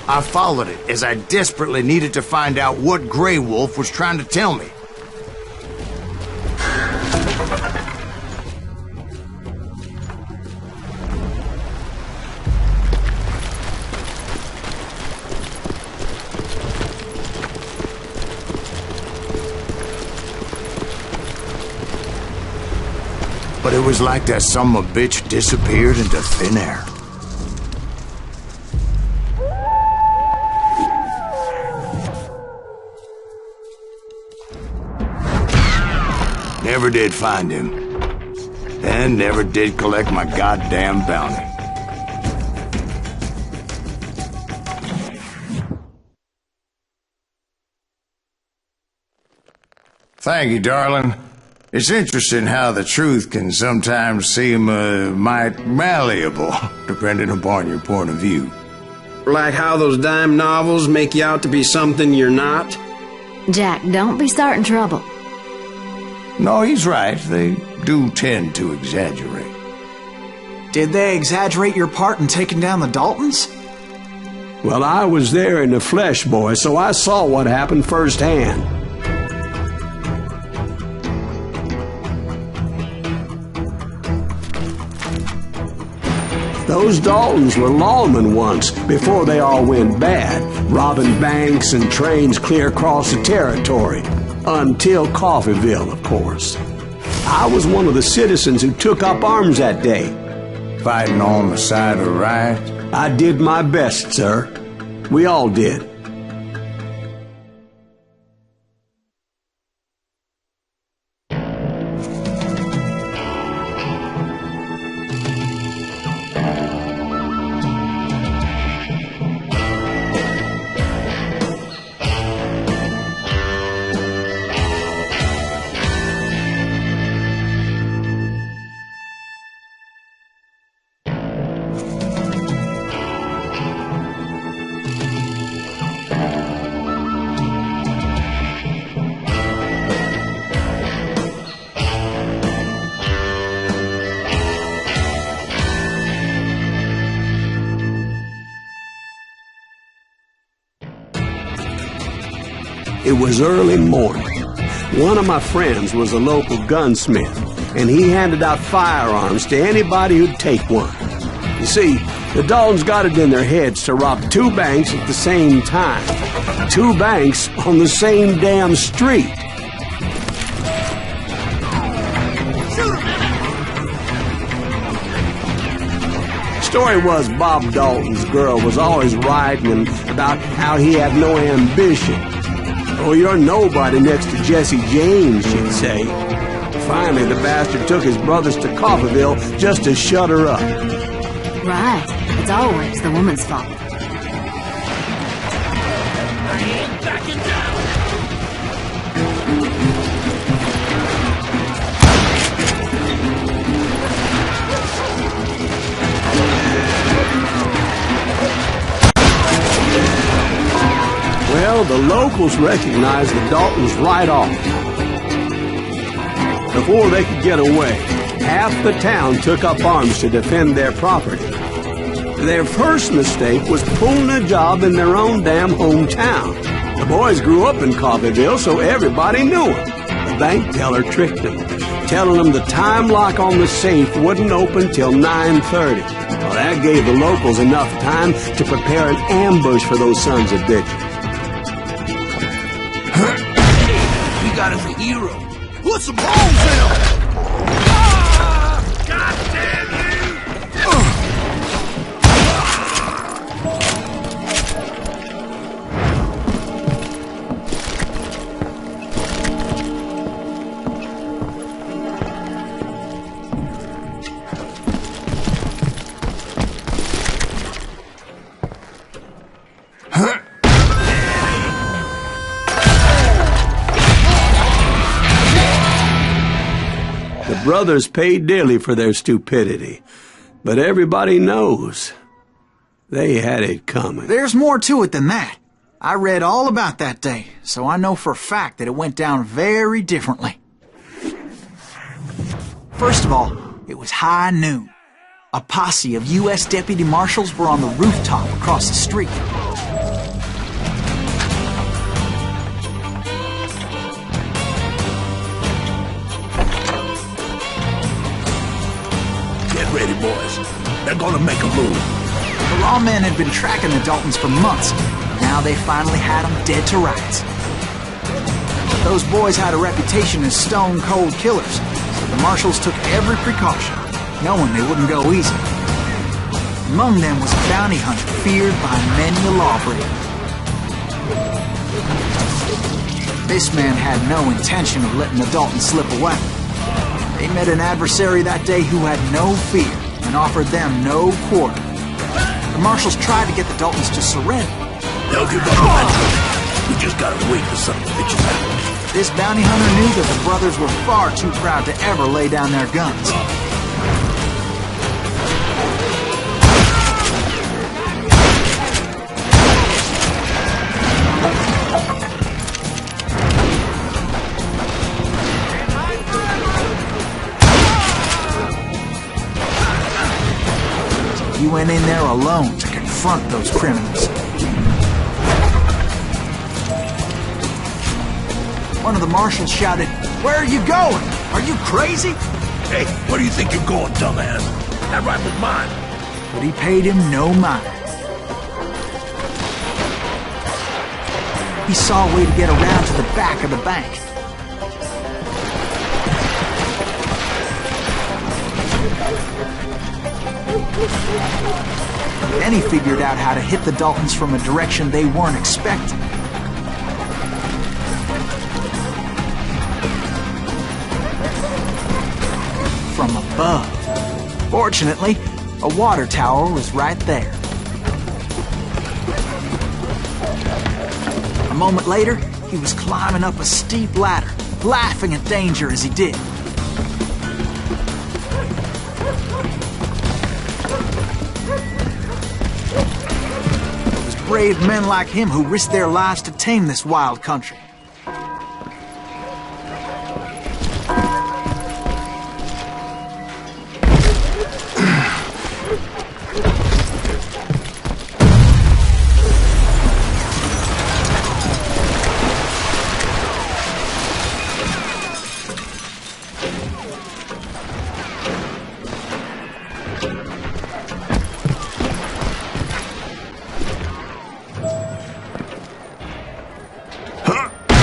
I followed it as I desperately needed to find out what Grey Wolf was trying to tell me. But it was like that son of a bitch disappeared into thin air. Never did find him. And never did collect my goddamn bounty. Thank you, darling. It's interesting how the truth can sometimes seem, might malleable, depending upon your point of view. Like how those dime novels make you out to be something you're not? Jack, don't be starting trouble. No, he's right. They do tend to exaggerate. Did they exaggerate your part in taking down the Daltons? Well, I was there in the flesh, boy, so I saw what happened firsthand. Those Daltons were lawmen once, before they all went bad, robbing banks and trains clear across the territory. Until Coffeeville, of course. I was one of the citizens who took up arms that day. Fighting on the side of right? I did my best, sir. We all did. It was early morning. One of my friends was a local gunsmith, and he handed out firearms to anybody who'd take one. You see, the Daltons got it in their heads to rob two banks at the same time. Two banks on the same damn street. Story was Bob Dalton's girl was always writing about how he had no ambition. Oh, you're nobody next to Jesse James, she'd say. Finally, the bastard took his brothers to Coffeeville just to shut her up. Right. It's always the woman's fault. I ain't backing down! Well, the locals recognized the Daltons right off. Before they could get away, half the town took up arms to defend their property. Their first mistake was pulling a job in their own damn hometown. The boys grew up in Coffeeville, so everybody knew them. The bank teller tricked them, telling them the time lock on the safe wouldn't open till 9:30. Well, that gave the locals enough time to prepare an ambush for those sons of bitches. We got us a hero. Put some balls in him! Ah! God damn The brothers paid dearly for their stupidity, but everybody knows they had it coming. There's more to it than that. I read all about that day, so I know for a fact that it went down very differently. First of all, it was high noon. A posse of U.S. deputy marshals were on the rooftop across the street. boys. They're gonna make a move. The lawmen had been tracking the Daltons for months. Now they finally had them dead to rights. But those boys had a reputation as stone-cold killers, so the marshals took every precaution, knowing they wouldn't go easy. Among them was a bounty hunter feared by many a lawbreaker. This man had no intention of letting the Daltons slip away. They met an adversary that day who had no fear and offered them no quarter. The marshals tried to get the Daltons to surrender. They'll give up eventually. We just gotta wait for some bitches out. This bounty hunter knew that the brothers were far too proud to ever lay down their guns. He went in there alone to confront those criminals. One of the marshals shouted, "Where are you going? Are you crazy?" Hey, where do you think you're going, dumbass? That rifle's mine. But he paid him no mind. He saw a way to get around to the back of the bank. Then he figured out how to hit the Daltons from a direction they weren't expecting. From above. Fortunately, a water tower was right there. A moment later, he was climbing up a steep ladder, laughing at danger as he did. It was brave men like him who risked their lives to tame this wild country.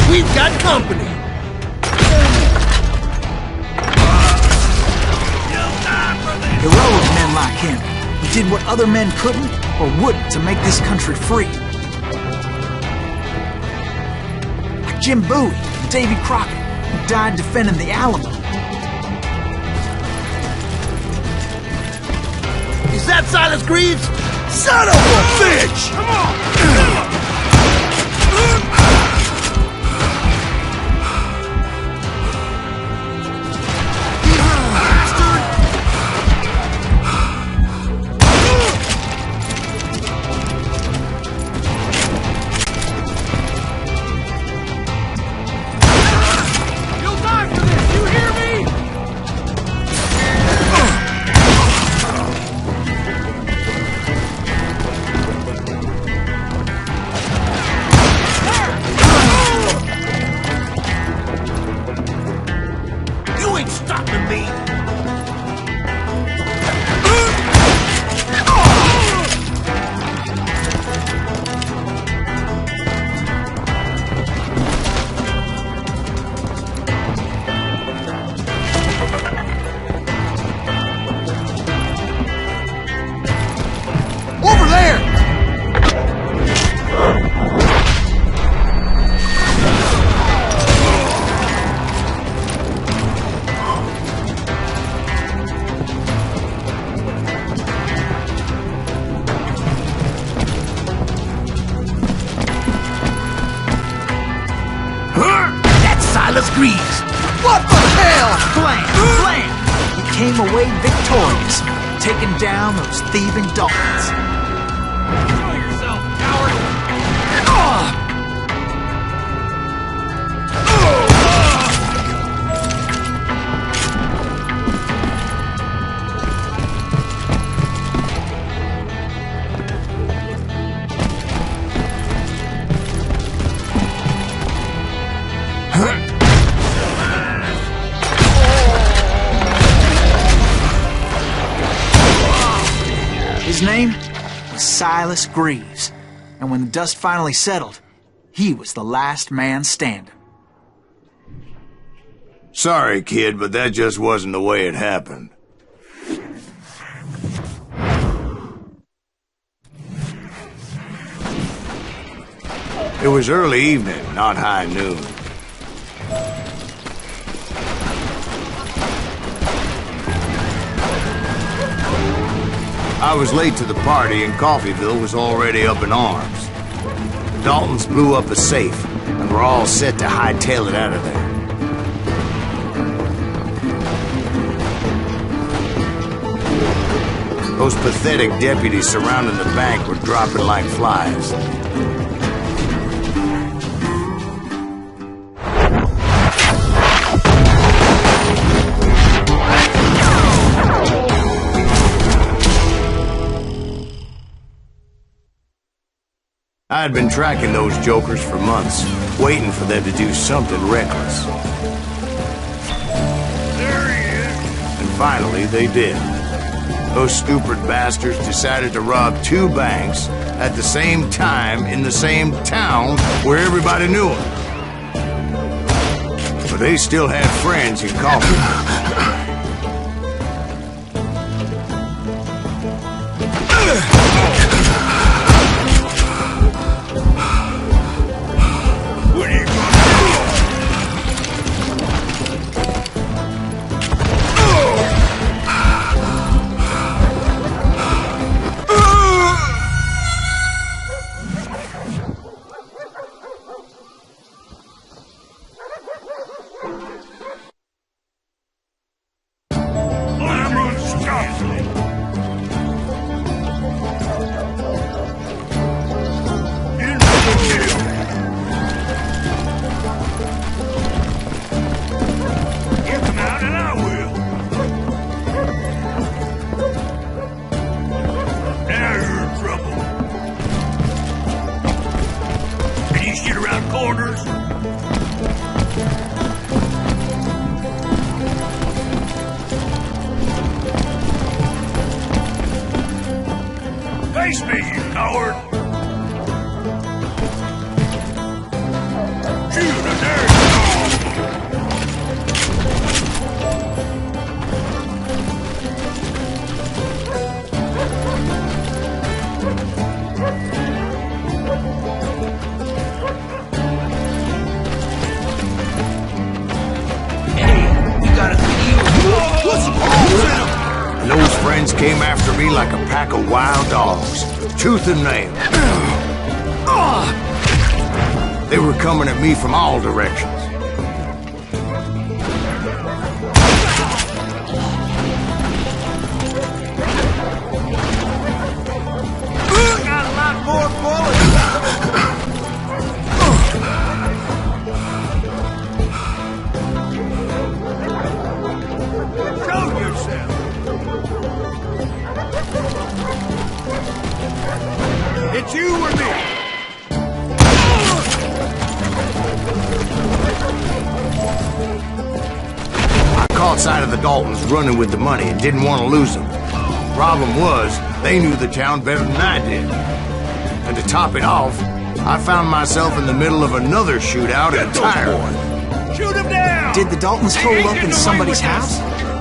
We've got company. Heroic men like him, who did what other men couldn't or wouldn't to make this country free. Like Jim Bowie and Davy Crockett, who died defending the Alamo. Is that Silas Greaves? Son of a bitch! Come on! Greaves. What the hell? Blam! Blam! He came away victorious, taking down those thieving Daltons. Show yourself, coward! His name was Silas Greaves, and when the dust finally settled, he was the last man standing. Sorry, kid, but that just wasn't the way it happened. It was early evening, not high noon. I was late to the party and Coffeyville was already up in arms. The Daltons blew up a safe and were all set to hightail it out of there. Those pathetic deputies surrounding the bank were dropping like flies. I had been tracking those jokers for months, waiting for them to do something reckless. There he is. And finally, they did. Those stupid bastards decided to rob two banks at the same time in the same town where everybody knew them. But they still had friends in Coffee. Face me, you coward! Shoot, I dare you! Hey, we got a video. Put some holes in him! And those friends came after me like a pack of wild dogs, tooth and nail. They were coming at me from all directions. Got a lot more bullets. Show yourself! It's you or me! I caught sight of the Daltons running with the money and didn't want to lose them. Problem was, they knew the town better than I did. And to top it off, I found myself in the middle of another shootout entirely. Shoot him down! Did the Daltons hole up in somebody's house?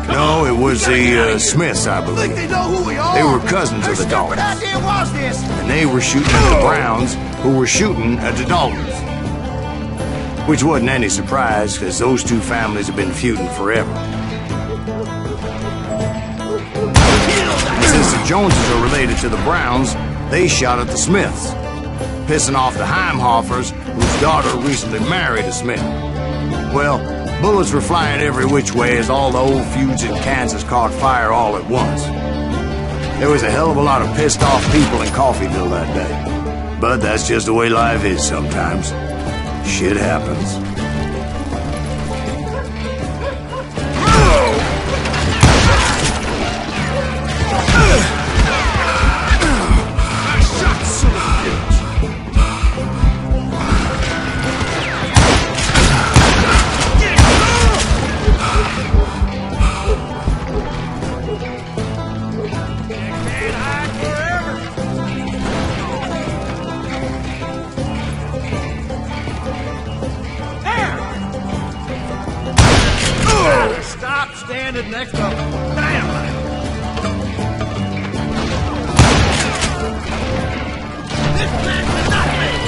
No, it was the Smiths, I Think believe. they know who we are? They were cousins of the Daltons. What idea was this? And they were shooting at the Browns, who were shooting at the Daltons. Which wasn't any surprise, because those two families have been feuding forever. And since the Joneses are related to the Browns, they shot at the Smiths, pissing off the Heimhoffers, whose daughter recently married a Smith. Well, bullets were flying every which way as all the old feuds in Kansas caught fire all at once. There was a hell of a lot of pissed off people in Coffeyville that day. But that's just the way life is sometimes. Shit happens. Can't hide forever. stranded next to dynamite. This man cannot live!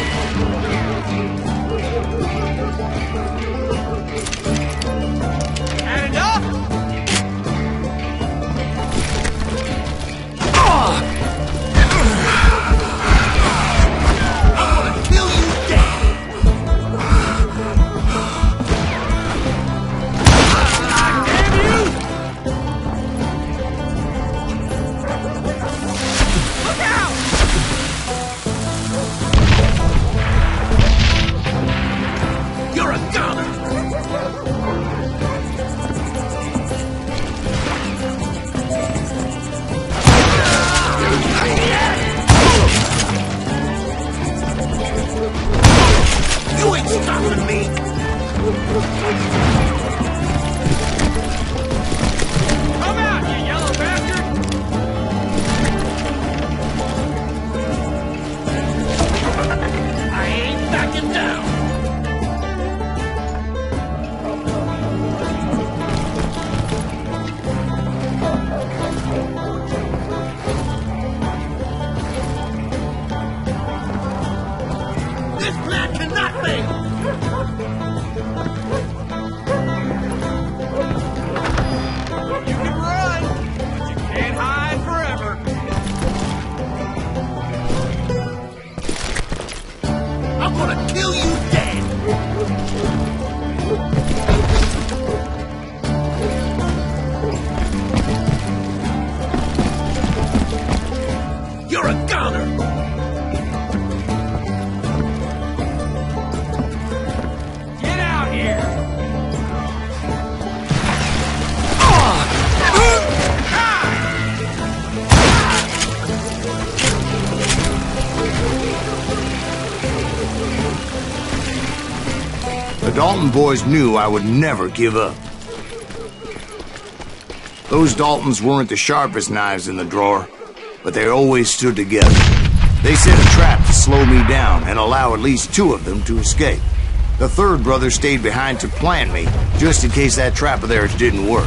Had enough? I'm gonna kill you dead! Damn you! Look out! You're a goner! You ain't stopping me! Come out, you yellow bastard! I ain't backing down! This plan cannot fail! You can run, but you can't hide forever. I'm gonna kill you dead! You're a goner! Get out here! The Dalton boys knew I would never give up. Those Daltons weren't the sharpest knives in the drawer, but they always stood together. They set a trap to slow me down and allow at least two of them to escape. The third brother stayed behind to plant me, just in case that trap of theirs didn't work.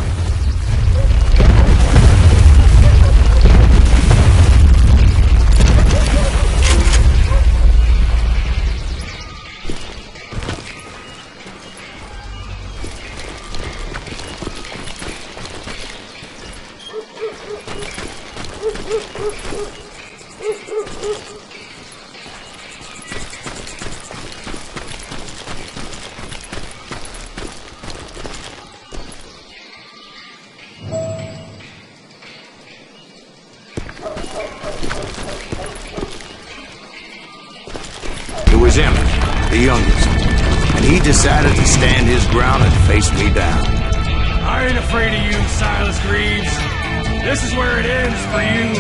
It was Emmett, the youngest, and he decided to stand his ground and face me down. I ain't afraid of you, Silas Greaves. This is where it ends for you.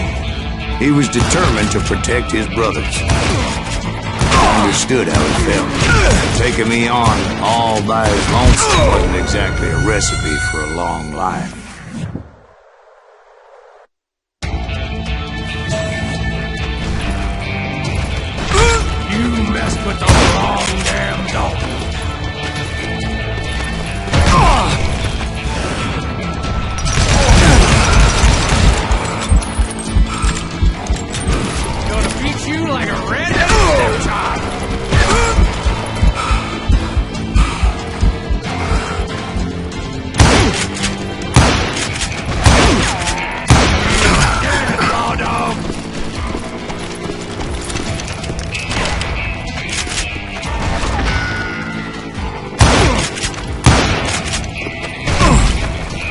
He was determined to protect his brothers. I understood how he felt. Taking me on all by his lonesome wasn't exactly a recipe for a long life. You messed with the wrong damn dog. Gonna beat you like a red-headed stepchild. Raw dog.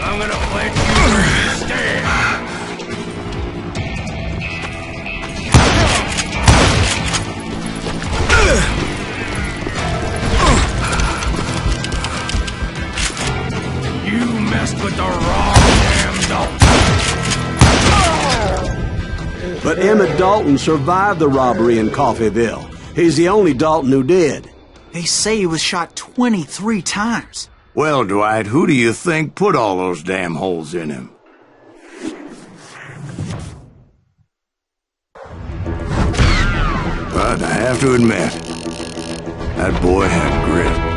I'm gonna let you stand. You messed with the wrong damn dog. But Emmett Dalton survived the robbery in Coffeyville. He's the only Dalton who did. They say he was shot 23 times. Well, Dwight, who do you think put all those damn holes in him? But I have to admit, that boy had grit.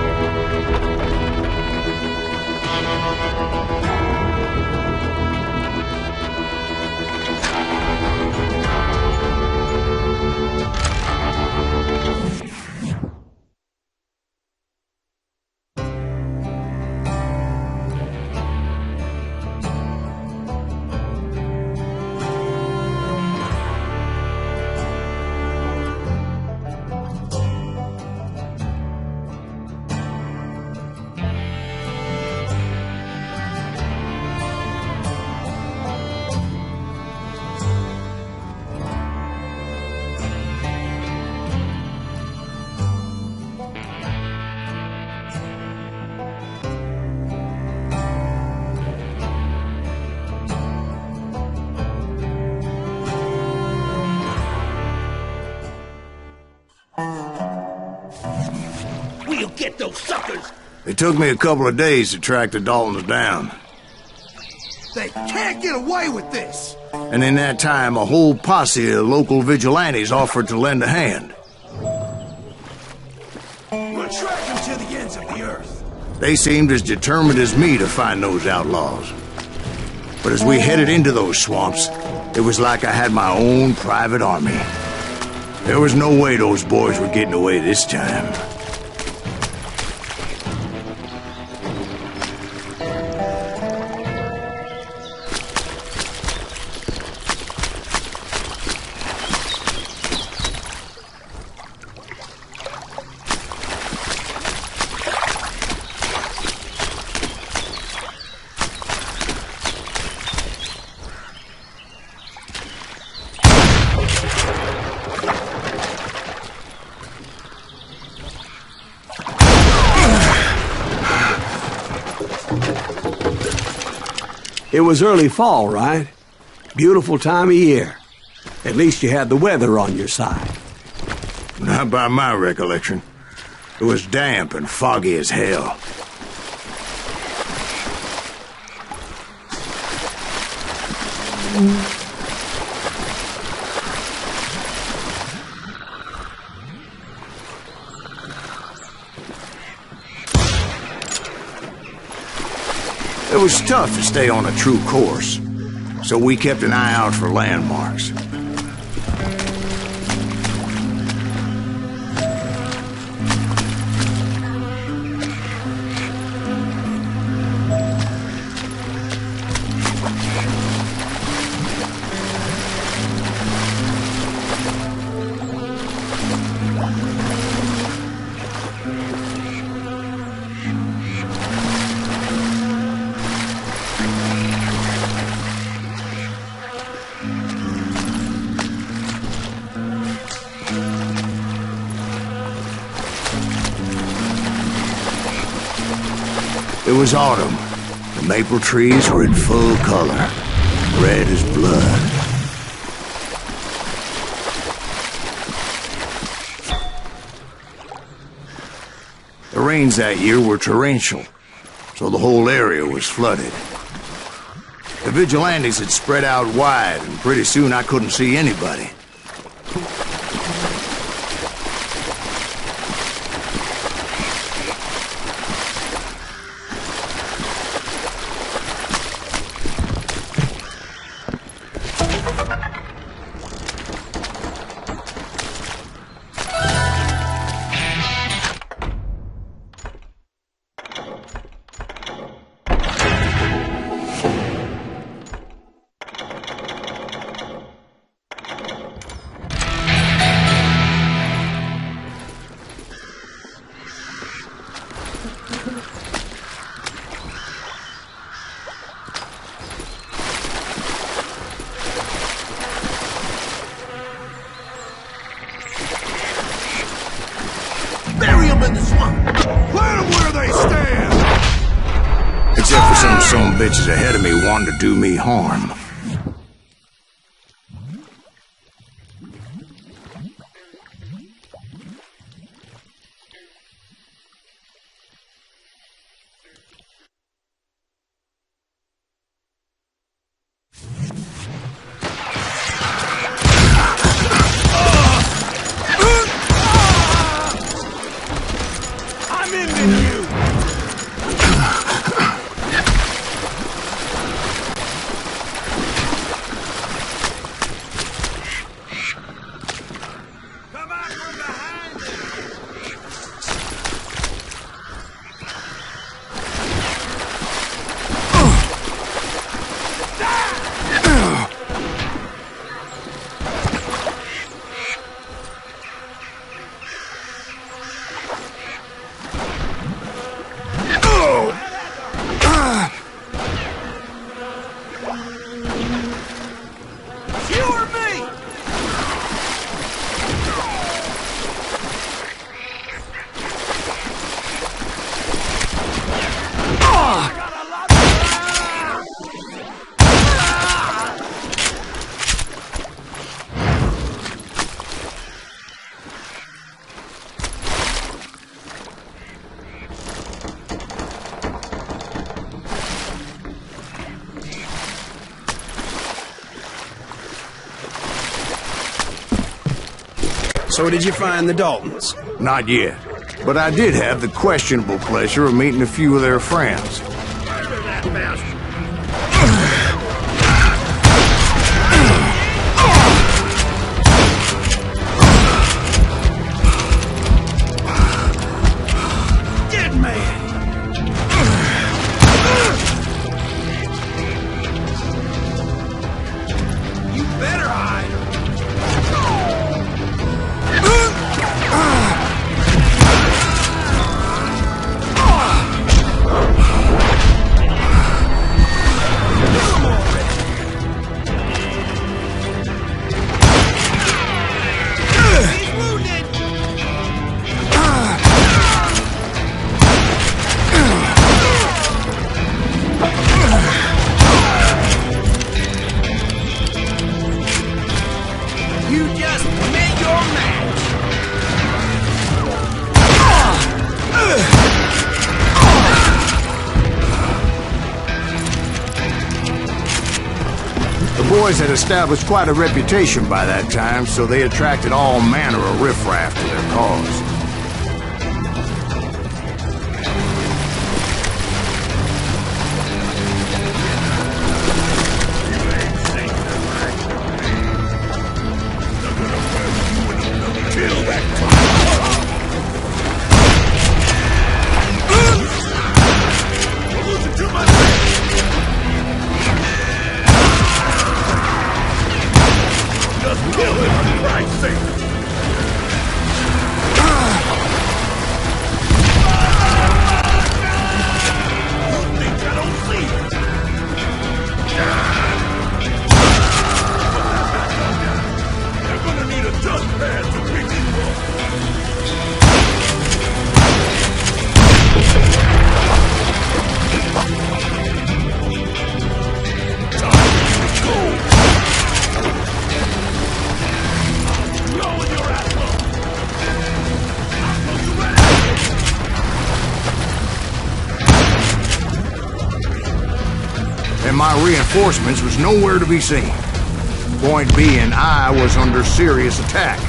We'll get those suckers! It took me a couple of days to track the Daltons down. They can't get away with this! And in that time, a whole posse of local vigilantes offered to lend a hand. We'll track them to the ends of the earth. They seemed as determined as me to find those outlaws. But as we headed into those swamps, it was like I had my own private army. There was no way those boys were getting away this time. It was early fall, right? Beautiful time of year. At least you had the weather on your side. Not by my recollection. It was damp and foggy as hell. It was tough to stay on a true course, so we kept an eye out for landmarks. It was autumn. The maple trees were in full color, red as blood. The rains that year were torrential, so the whole area was flooded. The vigilantes had spread out wide, and pretty soon I couldn't see anybody. Bury them in the swamp! Plant them where they stand! Except for some son of bitches ahead of me wanting to do me harm. I'm ending you! So did you find the Daltons? Not yet. But I did have the questionable pleasure of meeting a few of their friends. Dead man! You better hide! You just met your match! The boys had established quite a reputation by that time, so they attracted all manner of riffraff to their cause. And my reinforcements was nowhere to be seen. Point being, I was under serious attack.